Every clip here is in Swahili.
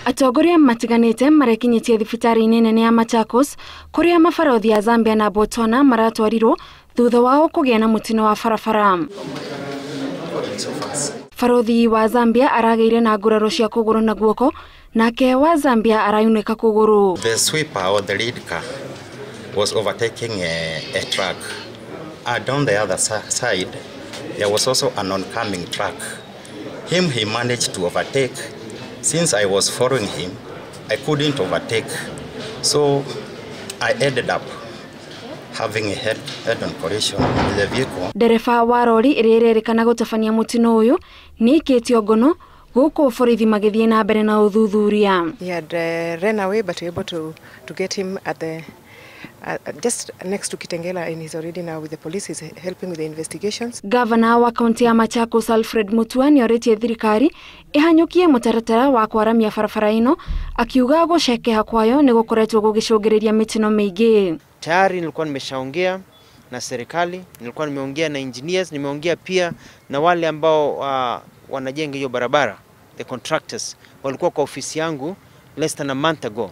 Atongoria matiganite marekinyitie thibitari-ini nene ya Machakos kuria mabarothi ya Zambia na Botswana maratwarirwo thutha wao kugia na mutino wa barabara. Barothi wa Zambia arageire na nguraro cia kuguru na guoko, nake wa Zambia arayuneka kuguru. The sweeper or the lead car was overtaking a truck. Down the other side there was also an oncoming truck. He managed to overtake. Since I was following him, I couldn't overtake. So I ended up having a head-on collision with the vehicle. Ndereba wa rori irererikana gutabania mutino uyu niaikitio ngono guku borithi magithie na mbere na uthuthuria. He had ran away, but we were able to get him at the just next to Kitengela, and he's already now with the police. He's helping with the investigations. Governor wa kaunti ya Machakos Alfred Mutuani oretie thirikari ihanyukie mutaratara wa kwaramia barabara ino, akiuga gucekeha kwayo ni gukoretwo gugicungiriria mitino mingi. Tayari nilikuwa nimeshaongea na serikali, nilikuwa nimeongea na engineers, nimeongea pia na wale ambao wanajenga hiyo barabara, the contractors. Walikuwa kwa ofisi yangu less than a month ago.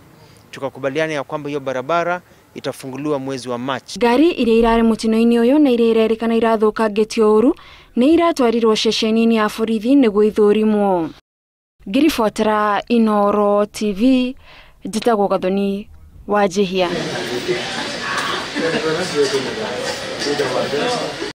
Tukakubaliana ya kwamba hiyo barabara itafunguliwa mwezi wa March. Ngari iria irari mutino-ini uyu na irererikana irathukangitio uru ni iratwarirwo ceceni-ini ya borithi niguo ithurimwo. Ngiribotera Inoro TV, njitagwo Gathoni wa Jihia.